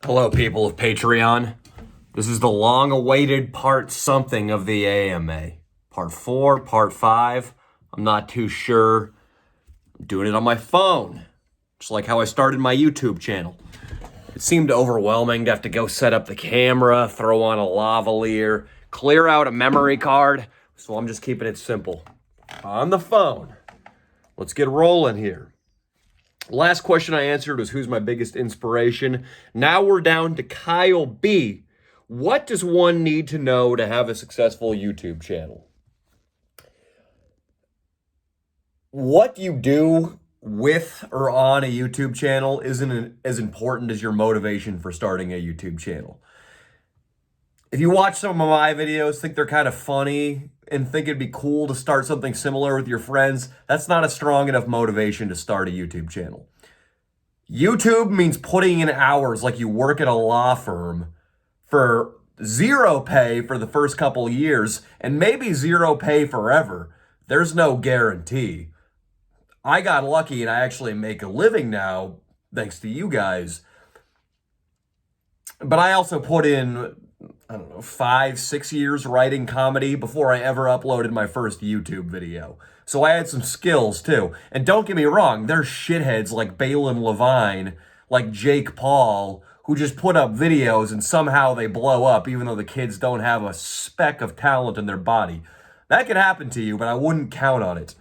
Hello, people of Patreon. This is the long-awaited part something of the AMA. Part 4, part 5. I'm not too sure. I'm doing it on my phone, just like how I started my YouTube channel. It seemed overwhelming to have to go set up the camera, throw on a lavalier, clear out a memory card, so I'm just keeping it simple. On the phone. Let's get rolling here. Last question I answered was who's my biggest inspiration. Now we're down to Kyle B. What does one need to know to have a successful YouTube channel? What you do with or on a YouTube channel isn't as important as your motivation for starting a YouTube channel. If you watch some of my videos, think they're kind of funny, and think it'd be cool to start something similar with your friends, that's not a strong enough motivation to start a YouTube channel. YouTube means putting in hours like you work at a law firm for zero pay for the first couple of years and maybe zero pay forever. There's no guarantee. I got lucky and I actually make a living now thanks to you guys. But I also put in, 5-6 years writing comedy before I ever uploaded my first YouTube video. So I had some skills too. And don't get me wrong, there's shitheads like Balin Levine, like Jake Paul, who just put up videos and somehow they blow up even though the kids don't have a speck of talent in their body. That could happen to you, but I wouldn't count on it.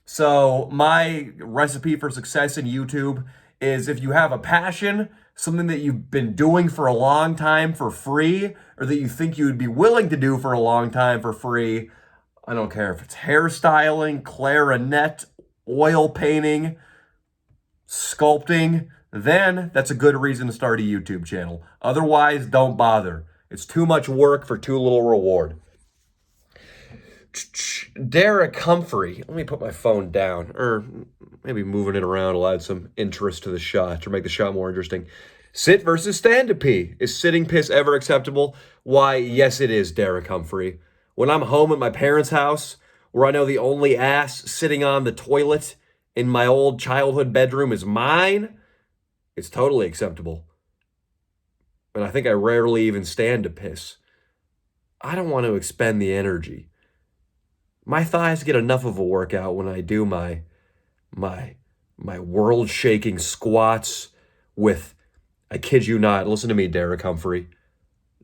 So my recipe for success in YouTube is if you have a passion, something that you've been doing for a long time for free, or that you think you would be willing to do for a long time for free. I don't care if it's hairstyling, clarinet, oil painting, sculpting, then that's a good reason to start a YouTube channel. Otherwise, don't bother. It's too much work for too little reward. Derek Humphrey. Let me put my phone down, or maybe moving it around will add some interest to the shot or make the shot more interesting. Sit versus stand to pee. Is sitting piss ever acceptable? Why, yes it is, Derek Humphrey. When I'm home at my parents' house, where I know the only ass sitting on the toilet in my old childhood bedroom is mine, it's totally acceptable. And I think I rarely even stand to piss. I don't want to expend the energy. My thighs get enough of a workout when I do my world-shaking squats with, I kid you not, listen to me, Derek Humphrey,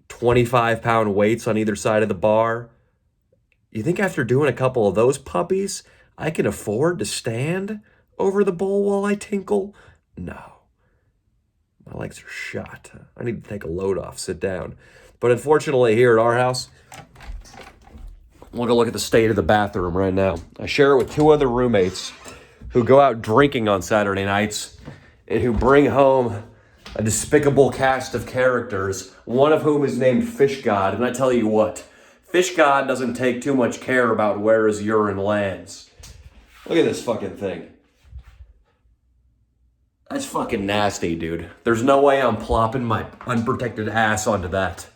25-pound weights on either side of the bar. You think after doing a couple of those puppies, I can afford to stand over the bowl while I tinkle? No. My legs are shot. I need to take a load off, sit down. But unfortunately, here at our house, we'll go look at the state of the bathroom right now. I share it with 2 other roommates who go out drinking on Saturday nights and who bring home a despicable cast of characters, one of whom is named Fish God. And I tell you what, Fish God doesn't take too much care about where his urine lands. Look at this fucking thing. That's fucking nasty, dude. There's no way I'm plopping my unprotected ass onto that.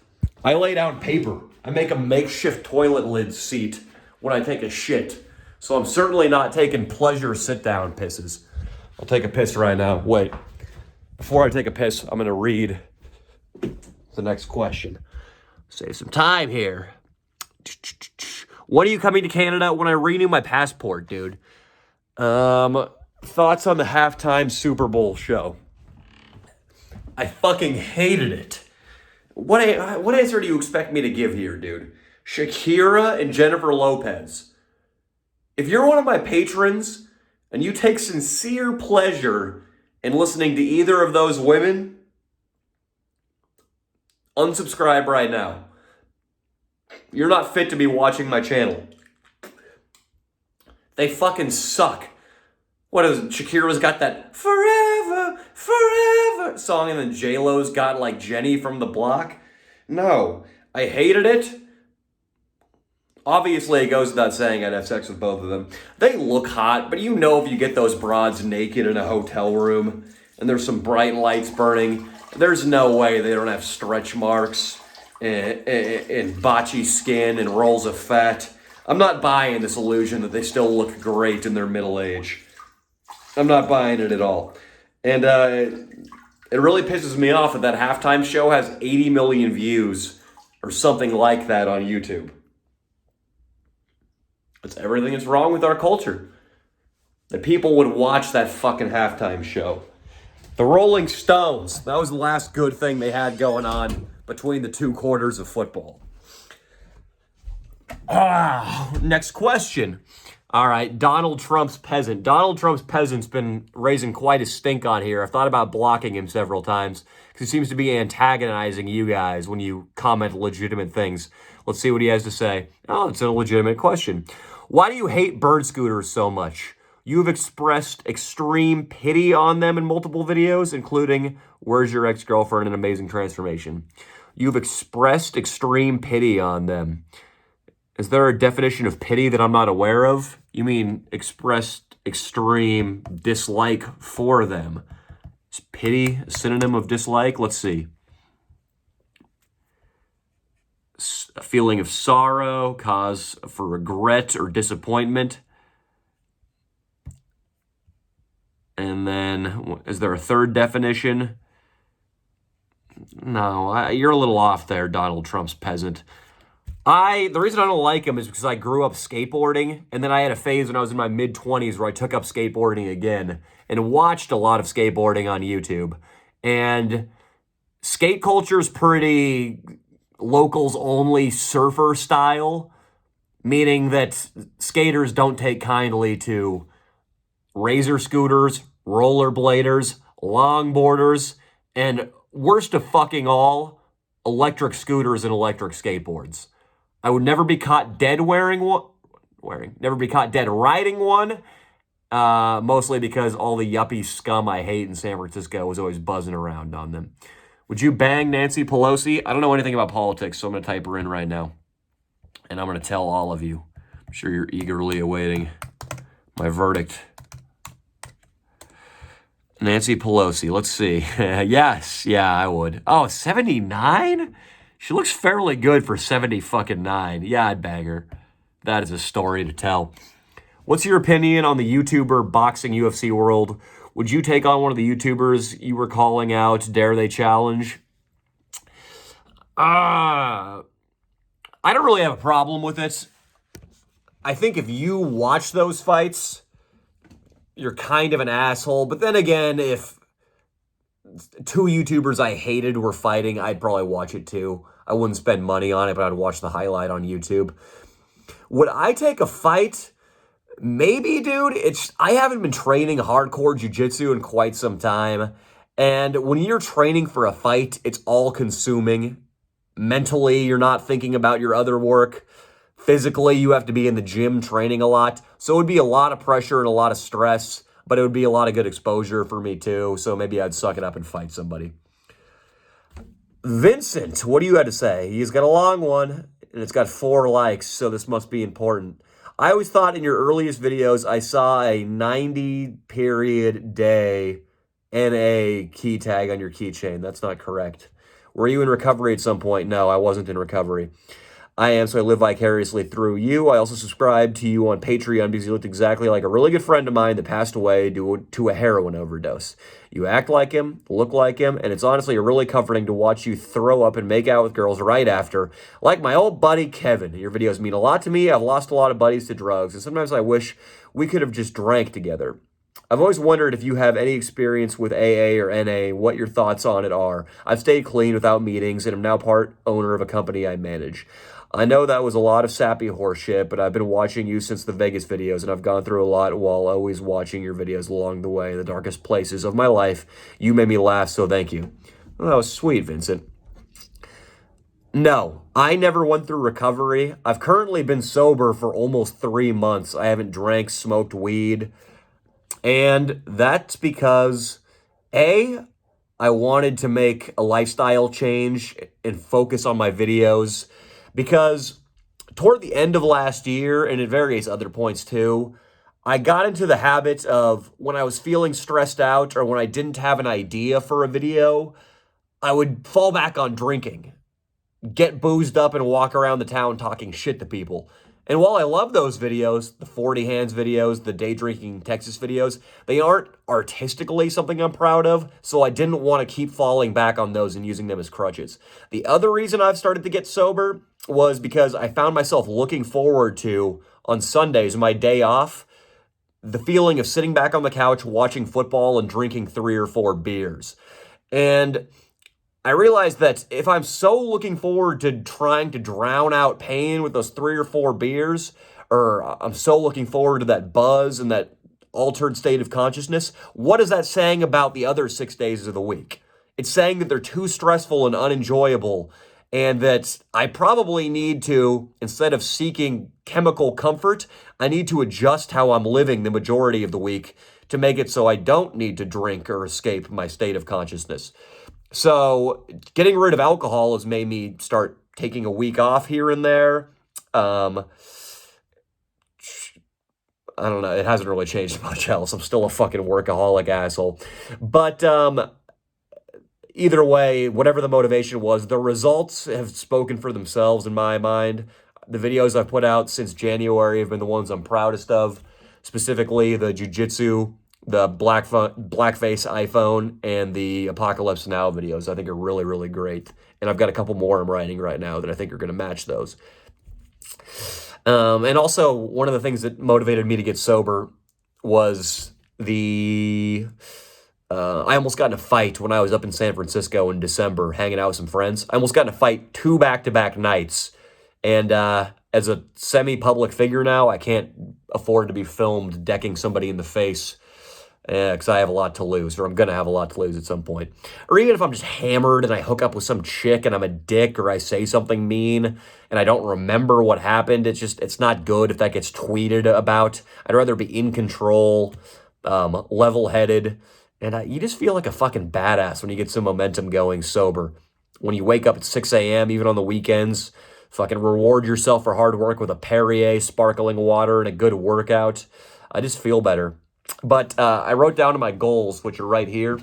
I lay down paper. I make a makeshift toilet lid seat when I take a shit. So I'm certainly not taking pleasure sit-down pisses. I'll take a piss right now. Wait. Before I take a piss, I'm going to read the next question. Save some time here. When are you coming to Canada? When I renew my passport, dude. Thoughts on the halftime Super Bowl show? I fucking hated it. What answer do you expect me to give here, dude? Shakira and Jennifer Lopez. If you're one of my patrons and you take sincere pleasure in listening to either of those women, unsubscribe right now. You're not fit to be watching my channel. They fucking suck. What is it? Shakira's got that forever, forever song, and then J-Lo's got like Jenny from the Block. No, I hated it. Obviously, it goes without saying I'd have sex with both of them. They look hot, but you know if you get those broads naked in a hotel room and there's some bright lights burning, there's no way they don't have stretch marks and botchy skin and rolls of fat. I'm not buying this illusion that they still look great in their middle age. I'm not buying it at all. And It really pisses me off that that halftime show has 80 million views or something like that on YouTube. It's everything that's wrong with our culture. That people would watch that fucking halftime show. The Rolling Stones, that was the last good thing they had going on between the two quarters of football. Next question. All right, Donald Trump's peasant. Donald Trump's peasant's been raising quite a stink on here. I've thought about blocking him several times because he seems to be antagonizing you guys when you comment legitimate things. Let's see what he has to say. Oh, it's a legitimate question. Why do you hate bird scooters so much? You have expressed extreme pity on them in multiple videos, including Where's Your Ex-Girlfriend? An Amazing Transformation. You've expressed extreme pity on them. Is there a definition of pity that I'm not aware of? You mean expressed extreme dislike for them? Is pity a synonym of dislike? Let's see. A feeling of sorrow, cause for regret or disappointment. And then, is there a third definition? No, you're a little off there, Donald Trump's peasant. The reason I don't like him is because I grew up skateboarding, and then I had a phase when I was in my mid-20s where I took up skateboarding again and watched a lot of skateboarding on YouTube. And skate culture is pretty locals-only surfer style, meaning that skaters don't take kindly to razor scooters, rollerbladers, longboarders, and worst of fucking all, electric scooters and electric skateboards. I would never be caught dead never be caught dead riding one, mostly because all the yuppie scum I hate in San Francisco was always buzzing around on them. Would you bang Nancy Pelosi? I don't know anything about politics, so I'm going to type her in right now. And I'm going to tell all of you. I'm sure you're eagerly awaiting my verdict. Nancy Pelosi, let's see. Yes, yeah, I would. Oh, 79? She looks fairly good for 70 fucking 9. Yeah, I'd bang her. That is a story to tell. What's your opinion on the YouTuber boxing UFC world? Would you take on one of the YouTubers you were calling out? Dare they challenge? I don't really have a problem with it. I think if you watch those fights, you're kind of an asshole. But then again, if two YouTubers I hated were fighting, I'd probably watch it too. I wouldn't spend money on it, but I'd watch the highlight on YouTube. Would I take a fight? Maybe, dude. I haven't been training hardcore jiu-jitsu in quite some time. And when you're training for a fight, it's all consuming. Mentally, you're not thinking about your other work. Physically, you have to be in the gym training a lot. So it would be a lot of pressure and a lot of stress, but it would be a lot of good exposure for me too. So maybe I'd suck it up and fight somebody. Vincent, what do you have to say? He's got a long one, and it's got 4 likes, so this must be important. I always thought in your earliest videos I saw a 90-period day NA key tag on your keychain. That's not correct. Were you in recovery at some point? No, I wasn't in recovery. I am, so I live vicariously through you. I also subscribe to you on Patreon because you looked exactly like a really good friend of mine that passed away due to a heroin overdose. You act like him, look like him, and it's honestly really comforting to watch you throw up and make out with girls right after, like my old buddy Kevin. Your videos mean a lot to me. I've lost a lot of buddies to drugs, and sometimes I wish we could have just drank together. I've always wondered if you have any experience with AA or NA, what your thoughts on it are. I've stayed clean without meetings, and I'm now part owner of a company I manage. I know that was a lot of sappy horseshit, but I've been watching you since the Vegas videos, and I've gone through a lot while always watching your videos along the way, the darkest places of my life. You made me laugh, so thank you. Well, that was sweet, Vincent. No, I never went through recovery. I've currently been sober for almost 3 months. I haven't drank, smoked weed, and that's because, A, I wanted to make a lifestyle change and focus on my videos. Because toward the end of last year, and at various other points too, I got into the habit of when I was feeling stressed out or when I didn't have an idea for a video, I would fall back on drinking, get boozed up and walk around the town talking shit to people. And while I love those videos, the 40 hands videos, the day drinking Texas videos, they aren't artistically something I'm proud of, so I didn't want to keep falling back on those and using them as crutches. The other reason I've started to get sober was because I found myself looking forward to, on Sundays, my day off, the feeling of sitting back on the couch watching football and drinking 3 or 4 beers. And I realized that if I'm so looking forward to trying to drown out pain with those 3 or 4 beers, or I'm so looking forward to that buzz and that altered state of consciousness, what is that saying about the other 6 days of the week? It's saying that they're too stressful and unenjoyable, and that I probably need to, instead of seeking chemical comfort, I need to adjust how I'm living the majority of the week to make it so I don't need to drink or escape my state of consciousness. So getting rid of alcohol has made me start taking a week off here and there. I don't know. It hasn't really changed much else. I'm still a fucking workaholic asshole. But either way, whatever the motivation was, the results have spoken for themselves in my mind. The videos I've put out since January have been the ones I'm proudest of, specifically the jiu-jitsu, the blackface iPhone, and the Apocalypse Now videos. I think are really, really great. And I've got a couple more I'm writing right now that I think are going to match those. And also, one of the things that motivated me to get sober was I almost got in a fight when I was up in San Francisco in December hanging out with some friends. I almost got in a fight 2 back-to-back nights. And as a semi-public figure now, I can't afford to be filmed decking somebody in the face because I have a lot to lose, or I'm going to have a lot to lose at some point. Or even if I'm just hammered and I hook up with some chick and I'm a dick, or I say something mean and I don't remember what happened, it's not good if that gets tweeted about. I'd rather be in control, level-headed, and you just feel like a fucking badass when you get some momentum going sober. When you wake up at 6 a.m., even on the weekends, fucking reward yourself for hard work with a Perrier sparkling water and a good workout. I just feel better. But I wrote down my goals, which are right here,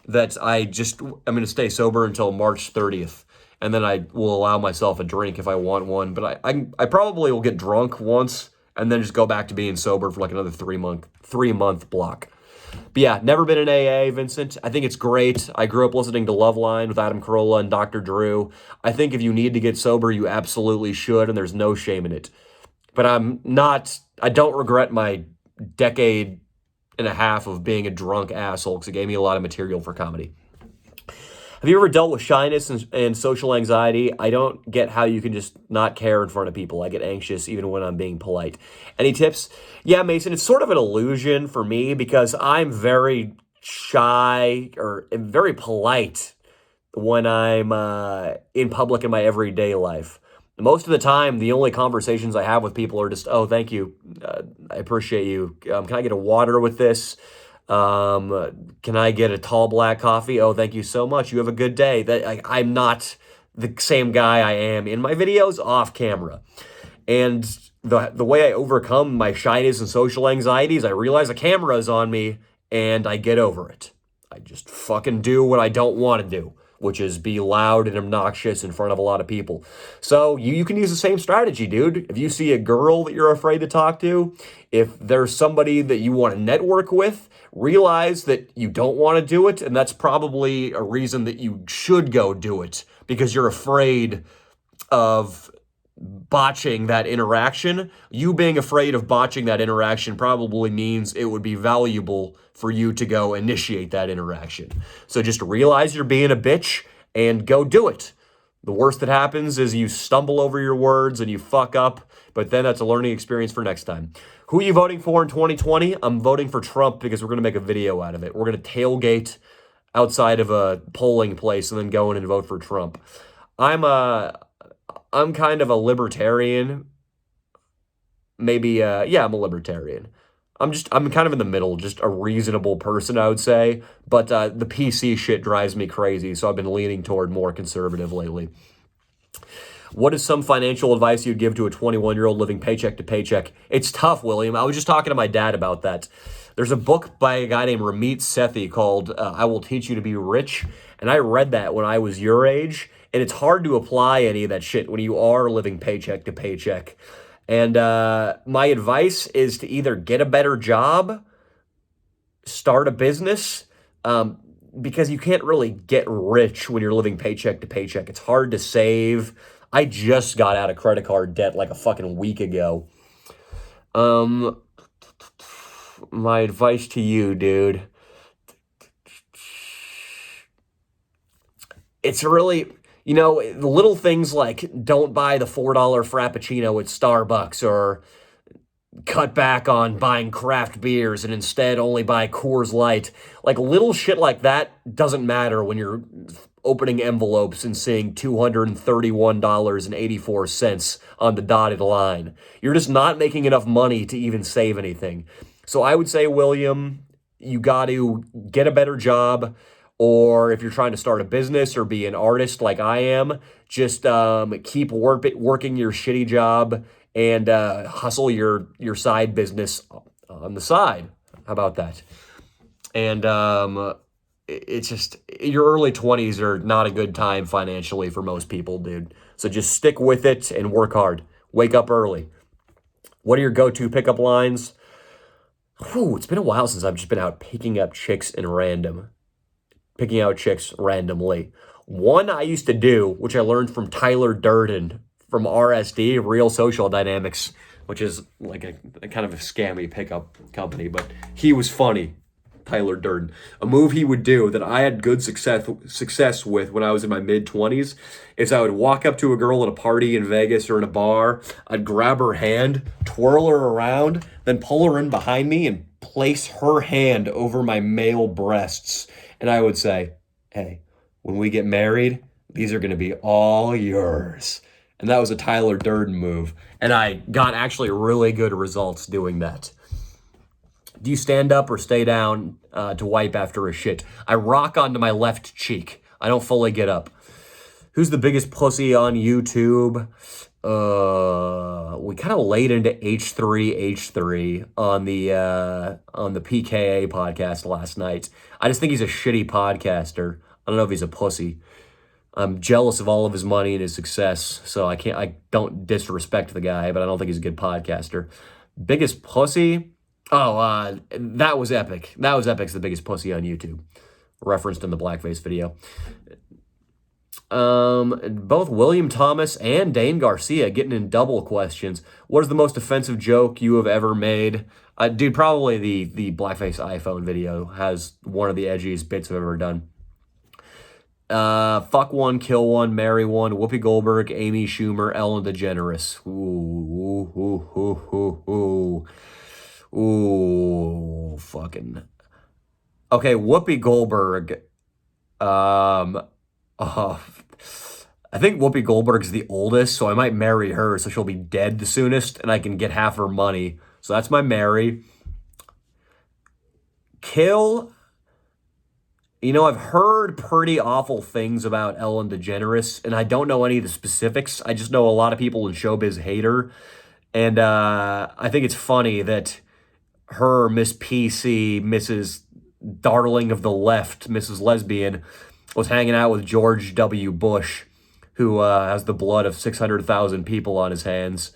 that I'm going to stay sober until March 30th. And then I will allow myself a drink if I want one. But I probably will get drunk once and then just go back to being sober for like another 3-month block. But yeah, never been in AA, Vincent. I think it's great. I grew up listening to Loveline with Adam Carolla and Dr. Drew. I think if you need to get sober, you absolutely should, and there's no shame in it. But I don't regret my decade and a half of being a drunk asshole because it gave me a lot of material for comedy. Have you ever dealt with shyness and social anxiety? I don't get how you can just not care in front of people. I get anxious even when I'm being polite. Any tips? Yeah, Mason, it's sort of an illusion for me because I'm very shy or very polite when I'm in public in my everyday life. Most of the time, the only conversations I have with people are just, oh, thank you. I appreciate you. Can I get a water with this? Can I get a tall black coffee? Oh, thank you so much. You have a good day. I'm not the same guy I am in my videos off camera. And the way I overcome my shyness and social anxieties, I realize a camera is on me and I get over it. I just fucking do what I don't want to do, which is be loud and obnoxious in front of a lot of people. So you can use the same strategy, dude. If you see a girl that you're afraid to talk to, if there's somebody that you want to network with, realize that you don't want to do it, and that's probably a reason that you should go do it, because you're afraid of botching that interaction. You being afraid of botching that interaction probably means it would be valuable for you to go initiate that interaction. So just realize you're being a bitch and go do it. The worst that happens is you stumble over your words and you fuck up, but then that's a learning experience for next time. Who are you voting for in 2020? I'm voting for Trump because we're going to make a video out of it. We're going to tailgate outside of a polling place and then go in and vote for Trump. I'm kind of a libertarian. Maybe, I'm a libertarian. I'm kind of in the middle, just a reasonable person, I would say. But the PC shit drives me crazy, so I've been leaning toward more conservative lately. What is some financial advice you'd give to a 21-year-old living paycheck to paycheck? It's tough, William. I was just talking to my dad about that. There's a book by a guy named Ramit Sethi called I Will Teach You to Be Rich, and I read that when I was your age, and it's hard to apply any of that shit when you are living paycheck to paycheck. And my advice is to either get a better job, start a business, because you can't really get rich when you're living paycheck to paycheck. It's hard to save. I just got out of credit card debt like a fucking week ago. Um, my advice to you, dude, it's really, the little things like don't buy the $4 Frappuccino at Starbucks, or cut back on buying craft beers and instead only buy Coors Light. Like little shit like that doesn't matter when you're opening envelopes and seeing $231.84 on the dotted line. You're just not making enough money to even save anything. So I would say, William, you got to get a better job, or if you're trying to start a business or be an artist like I am, just keep working your shitty job and hustle your side business on the side. How about that? And it's just, your early 20s are not a good time financially for most people, dude. So just stick with it and work hard. Wake up early. What are your go-to pickup lines? Whew, it's been a while since I've just been out picking out chicks randomly. One I used to do, which I learned from Tyler Durden from RSD, Real Social Dynamics, which is like a kind of a scammy pickup company, but he was funny. Tyler Durden. A move he would do that I had good success with when I was in my mid-20s is I would walk up to a girl at a party in Vegas or in a bar, I'd grab her hand, twirl her around, then pull her in behind me and place her hand over my male breasts. And I would say, hey, when we get married, these are going to be all yours. And that was a Tyler Durden move. And I got actually really good results doing that. Do you stand up or stay down to wipe after a shit? I rock onto my left cheek. I don't fully get up. Who's the biggest pussy on YouTube? We kind of laid into H3 on the PKA podcast last night. I just think he's a shitty podcaster. I don't know if he's a pussy. I'm jealous of all of his money and his success, so I don't disrespect the guy, but I don't think he's a good podcaster. Biggest pussy? Oh, that was Epic. That was Epic's the biggest pussy on YouTube, referenced in the blackface video. Both William Thomas and Dane Garcia getting in double questions. What is the most offensive joke you have ever made? Dude, probably the blackface iPhone video has one of the edgiest bits I've ever done. Fuck one, kill one, marry one. Whoopi Goldberg, Amy Schumer, Ellen DeGeneres. Ooh, fucking. Okay, Whoopi Goldberg. I think Whoopi Goldberg's the oldest, so I might marry her, so she'll be dead the soonest, and I can get half her money. So that's my marry. Kill. I've heard pretty awful things about Ellen DeGeneres, and I don't know any of the specifics. I just know a lot of people in showbiz hate her, and I think it's funny that her, Miss PC, Mrs. Darling of the Left, Mrs. Lesbian, was hanging out with George W. Bush, who has the blood of 600,000 people on his hands.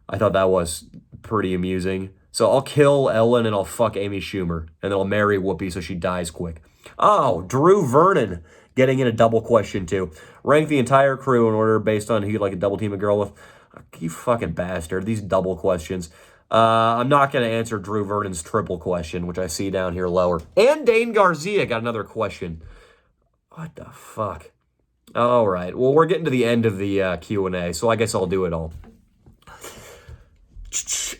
I thought that was pretty amusing. So I'll kill Ellen and I'll fuck Amy Schumer, and then I'll marry Whoopi so she dies quick. Oh, Drew Vernon getting in a double question too. Rank the entire crew in order based on who you'd like a double team a girl with. You fucking bastard. These double questions. I'm not going to answer Drew Vernon's triple question, which I see down here lower. And Dane Garcia got another question. What the fuck? All right. Well, we're getting to the end of the Q&A, so I guess I'll do it all.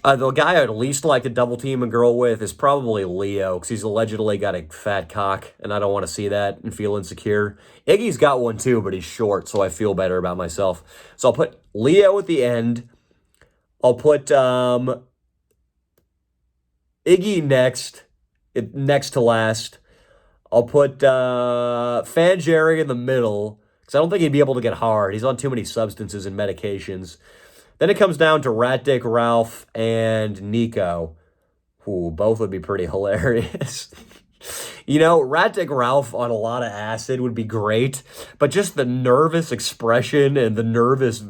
The guy I'd least like to double team a girl with is probably Leo, because he's allegedly got a fat cock, and I don't want to see that and feel insecure. Iggy's got one too, but he's short, so I feel better about myself. So I'll put Leo at the end. I'll put Iggy next to last. I'll put Fan Jerry in the middle, because I don't think he'd be able to get hard. He's on too many substances and medications. Then it comes down to Rat Dick Ralph and Nico. Ooh, both would be pretty hilarious. Rat Dick Ralph on a lot of acid would be great, but just the nervous expression and the nervous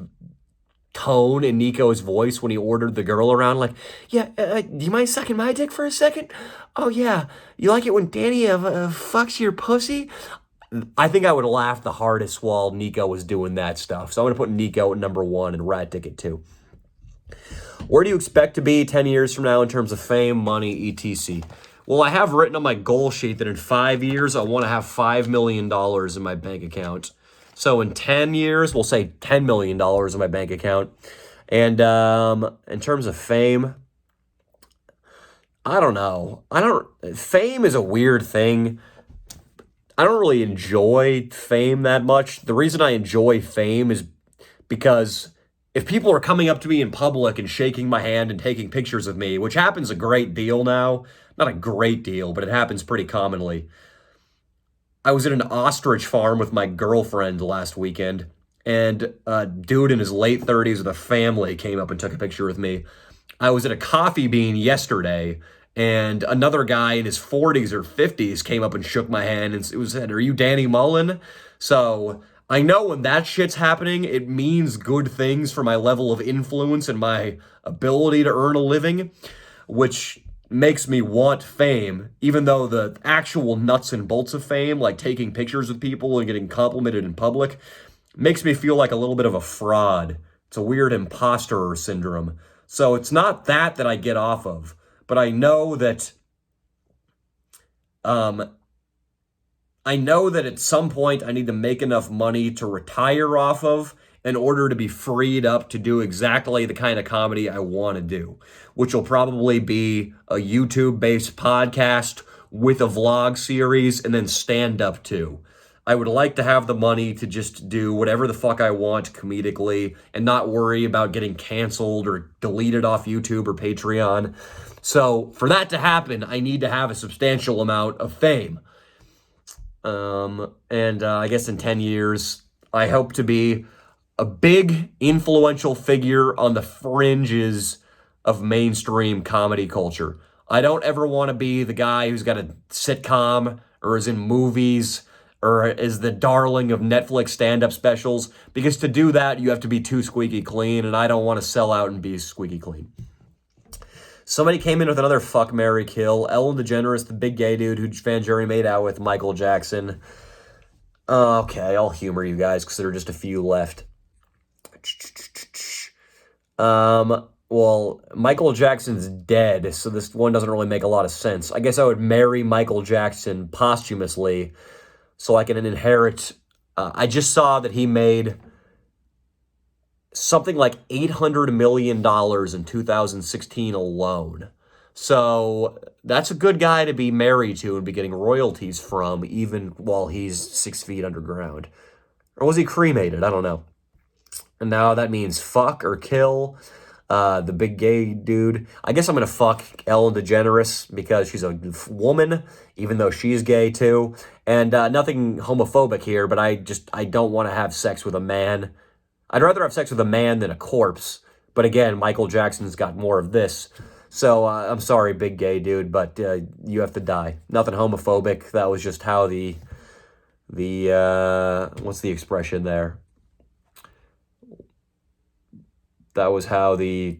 tone in Nico's voice when he ordered the girl around, like, yeah, do you mind sucking my dick for a second? Oh, yeah. You like it when Danny fucks your pussy? I think I would laugh the hardest while Nico was doing that stuff. So I'm going to put Nico at number 1 and Rat Dick at 2. Where do you expect to be 10 years from now in terms of fame, money, etc.? Well, I have written on my goal sheet that in 5 years, I want to have $5 million in my bank account. So in 10 years, we'll say $10 million in my bank account. And in terms of fame, I don't know. Fame is a weird thing. I don't really enjoy fame that much. The reason I enjoy fame is because if people are coming up to me in public and shaking my hand and taking pictures of me, which happens a great deal now, not a great deal, but it happens pretty commonly. I was at an ostrich farm with my girlfriend last weekend, and a dude in his late 30s with a family came up and took a picture with me. I was at a Coffee Bean yesterday, and another guy in his 40s or 50s came up and shook my hand and said, "Are you Danny Mullen?" So I know when that shit's happening, it means good things for my level of influence and my ability to earn a living, which makes me want fame, even though the actual nuts and bolts of fame, like taking pictures with people and getting complimented in public, makes me feel like a little bit of a fraud. It's a weird imposter syndrome. So it's not that I get off of, but I know that at some point I need to make enough money to retire off of in order to be freed up to do exactly the kind of comedy I want to do, which will probably be a YouTube-based podcast with a vlog series and then stand-up too. I would like to have the money to just do whatever the fuck I want comedically and not worry about getting canceled or deleted off YouTube or Patreon. So for that to happen, I need to have a substantial amount of fame. I guess in 10 years, I hope to be a big, influential figure on the fringes of mainstream comedy culture. I don't ever want to be the guy who's got a sitcom or is in movies or is the darling of Netflix stand-up specials, because to do that, you have to be too squeaky clean, and I don't want to sell out and be squeaky clean. Somebody came in with another fuck, marry, kill. Ellen DeGeneres, the big gay dude who Fanjury made out with Michael Jackson. Okay, I'll humor you guys because there are just a few left. Well, Michael Jackson's dead, so this one doesn't really make a lot of sense. I guess I would marry Michael Jackson posthumously so I can inherit. I just saw that he made something like $800 million in 2016 alone. So that's a good guy to be married to and be getting royalties from, even while he's 6 feet underground. Or was he cremated? I don't know. And now that means fuck or kill the big gay dude. I guess I'm going to fuck Ellen DeGeneres because she's a woman, even though she's gay too. And nothing homophobic here, but I don't want to have sex with a man. I'd rather have sex with a man than a corpse. But again, Michael Jackson's got more of this. So I'm sorry, big gay dude, but you have to die. Nothing homophobic. That was just how the what's the expression there? That was how the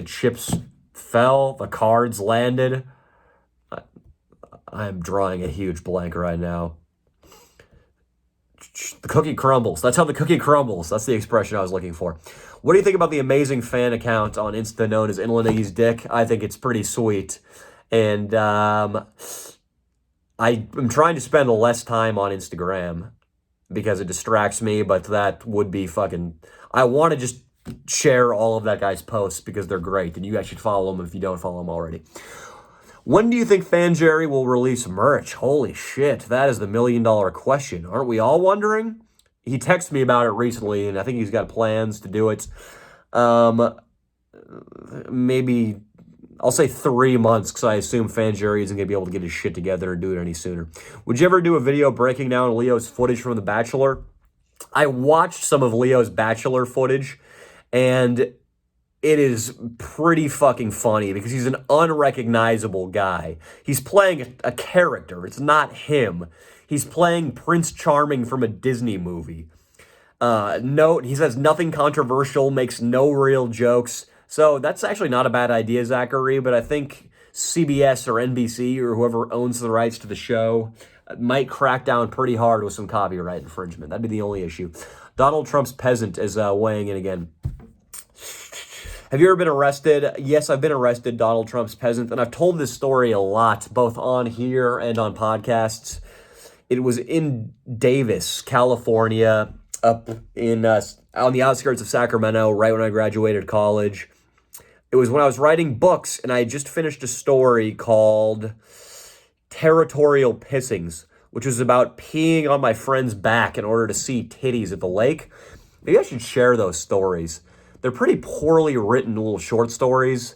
chips fell, the cards landed. I'm drawing a huge blank right now. The cookie crumbles. That's how the cookie crumbles. That's the expression I was looking for. What do you think about the amazing fan account on Insta known as Inlanese Dick? I think it's pretty sweet. And I'm trying to spend less time on Instagram because it distracts me, but that would be fucking... I want to just share all of that guy's posts because they're great, and you guys should follow him if you don't follow him already. When do you think Fanjerry will release merch? Holy shit, that is the $1 million question. Aren't we all wondering? He texted me about it recently, and I think he's got plans to do it. Maybe, I'll say 3 months, because I assume Fanjerry isn't going to be able to get his shit together and do it any sooner. Would you ever do a video breaking down Leo's footage from The Bachelor? I watched some of Leo's Bachelor footage, and it is pretty fucking funny because he's an unrecognizable guy. He's playing a character. It's not him. He's playing Prince Charming from a Disney movie. Note, he says nothing controversial, makes no real jokes. So that's actually not a bad idea, Zachary, but I think CBS or NBC or whoever owns the rights to the show might crack down pretty hard with some copyright infringement. That'd be the only issue. Donald Trump's peasant is weighing in again. Have you ever been arrested? Yes, I've been arrested, Donald Trump's peasant, and I've told this story a lot, both on here and on podcasts. It was in Davis, California, up in on the outskirts of Sacramento, right when I graduated college. It was when I was writing books, and I had just finished a story called Territorial Pissings, which was about peeing on my friend's back in order to see titties at the lake. Maybe I should share those stories. They're pretty poorly written little short stories,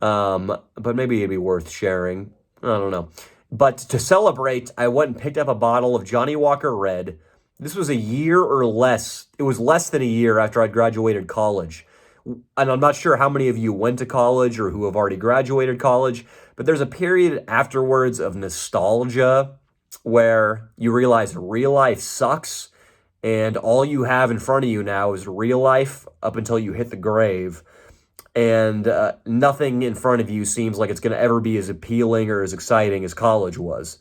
but maybe it'd be worth sharing. I don't know. But to celebrate, I went and picked up a bottle of Johnny Walker Red. This was a year or less. It was less than a year after I'd graduated college. And I'm not sure how many of you went to college or who have already graduated college, but there's a period afterwards of nostalgia where you realize real life sucks and all you have in front of you now is real life up until you hit the grave. And nothing in front of you seems like it's going to ever be as appealing or as exciting as college was,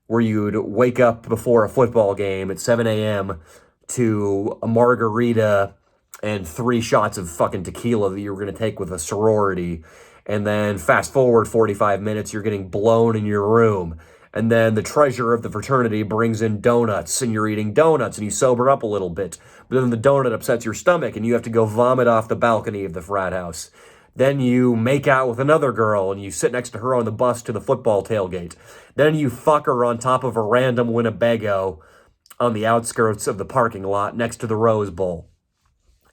where you'd wake up before a football game at 7 a.m. to a margarita and 3 shots of fucking tequila that you were going to take with a sorority. And then fast forward 45 minutes, you're getting blown in your room. And then the treasurer of the fraternity brings in donuts, and you're eating donuts, and you sober up a little bit. But then the donut upsets your stomach, and you have to go vomit off the balcony of the frat house. Then you make out with another girl, and you sit next to her on the bus to the football tailgate. Then you fuck her on top of a random Winnebago on the outskirts of the parking lot next to the Rose Bowl.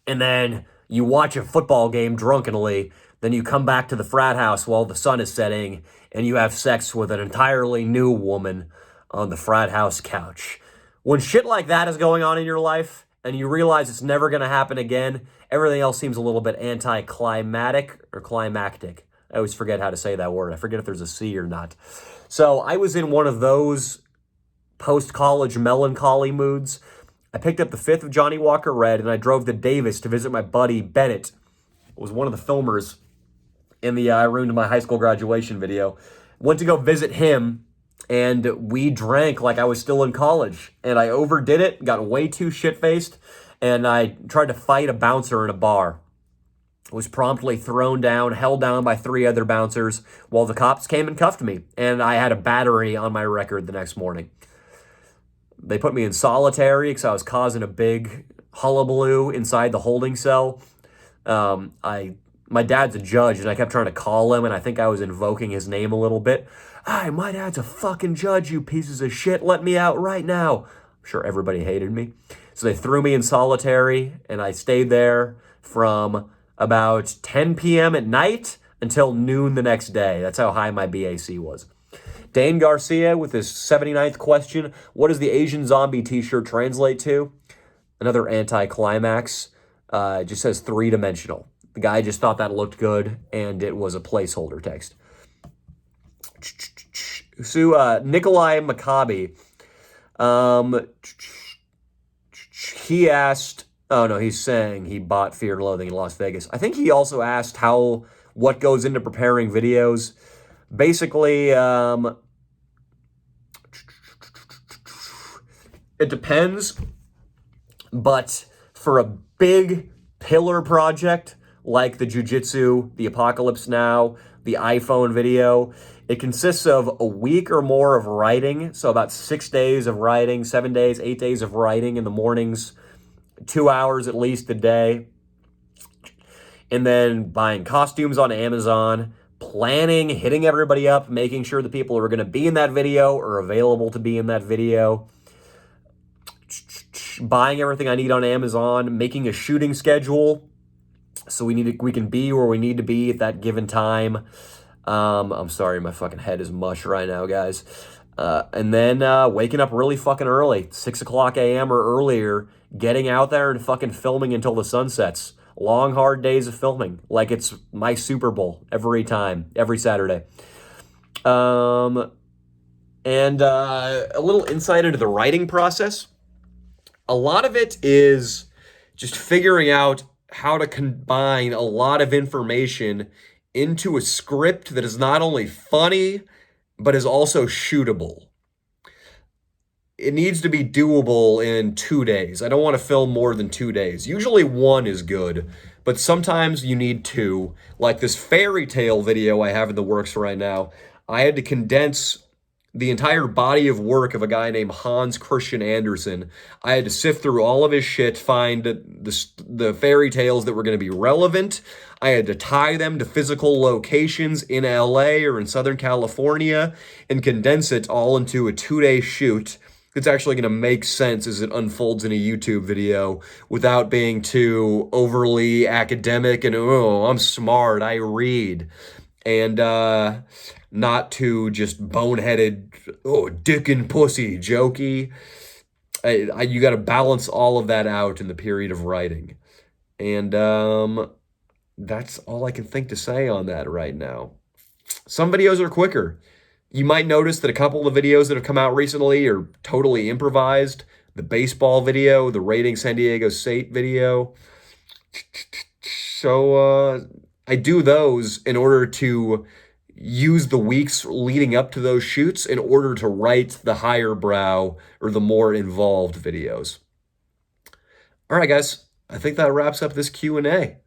And then you watch a football game drunkenly. Then you come back to the frat house while the sun is setting, and you have sex with an entirely new woman on the frat house couch. When shit like that is going on in your life, and you realize it's never going to happen again, everything else seems a little bit anticlimactic or climactic. I always forget how to say that word. I forget if there's a C or not. So I was in one of those post-college melancholy moods. I picked up the 5th of Johnny Walker Red, and I drove to Davis to visit my buddy Bennett. It was one of the filmers in the I Ruined My High School Graduation video. Went to go visit him, and we drank like I was still in college. And I overdid it, got way too shit-faced, and I tried to fight a bouncer in a bar. Was promptly thrown down, held down by 3 other bouncers while the cops came and cuffed me. And I had a battery on my record the next morning. They put me in solitary because I was causing a big hullabaloo inside the holding cell. My dad's a judge, and I kept trying to call him, and I think I was invoking his name a little bit. Hi, my dad's a fucking judge, you pieces of shit. Let me out right now. I'm sure everybody hated me. So they threw me in solitary, and I stayed there from about 10 p.m. at night until noon the next day. That's how high my BAC was. Dane Garcia with his 79th question. What does the Asian zombie t-shirt translate to? Another anticlimax. It just says 3-dimensional. The guy just thought that looked good, and it was a placeholder text. So, Nikolai Maccabi, he asked, oh no, he's saying he bought Fear and Loathing in Las Vegas. I think he also asked what goes into preparing videos. Basically, it depends, but for a big pillar project, like the Jiu-Jitsu, the Apocalypse Now, the iPhone video. It consists of a week or more of writing, so about 6 days of writing, 7 days, 8 days of writing in the mornings, 2 hours at least a day, and then buying costumes on Amazon, planning, hitting everybody up, making sure the people who are going to be in that video are available to be in that video, buying everything I need on Amazon, making a shooting schedule, so we can be where we need to be at that given time. I'm sorry, my fucking head is mush right now, guys. And then waking up really fucking early, 6 o'clock a.m. or earlier, getting out there and fucking filming until the sun sets. Long, hard days of filming, like it's my Super Bowl every time, every Saturday. And a little insight into the writing process. A lot of it is just figuring out how to combine a lot of information into a script that is not only funny, but is also shootable. It needs to be doable in 2 days. I don't want to film more than 2 days. Usually one is good, but sometimes you need two. Like this fairy tale video I have in the works right now, I had to condense the entire body of work of a guy named Hans Christian Andersen. I had to sift through all of his shit, find the fairy tales that were going to be relevant. I had to tie them to physical locations in LA or in Southern California and condense it all into a 2-day shoot that's actually going to make sense as it unfolds in a YouTube video without being too overly academic and, oh, I'm smart, I read. And not too just boneheaded, oh, dick and pussy, jokey. You got to balance all of that out in the period of writing. And that's all I can think to say on that right now. Some videos are quicker. You might notice that a couple of videos that have come out recently are totally improvised. The baseball video, the Rating San Diego State video. So I do those in order to use the weeks leading up to those shoots in order to write the higher brow or the more involved videos. All right, guys, I think that wraps up this Q&A.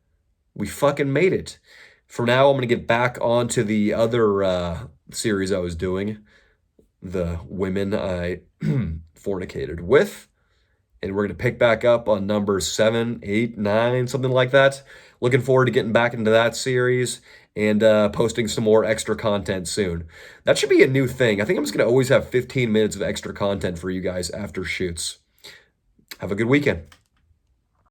We fucking made it. For now, I'm going to get back onto the other series I was doing, the women I fornicated with, and we're going to pick back up on number 7, 8, 9, something like that. Looking forward to getting back into that series and posting some more extra content soon. That should be a new thing. I think I'm just going to always have 15 minutes of extra content for you guys after shoots. Have a good weekend.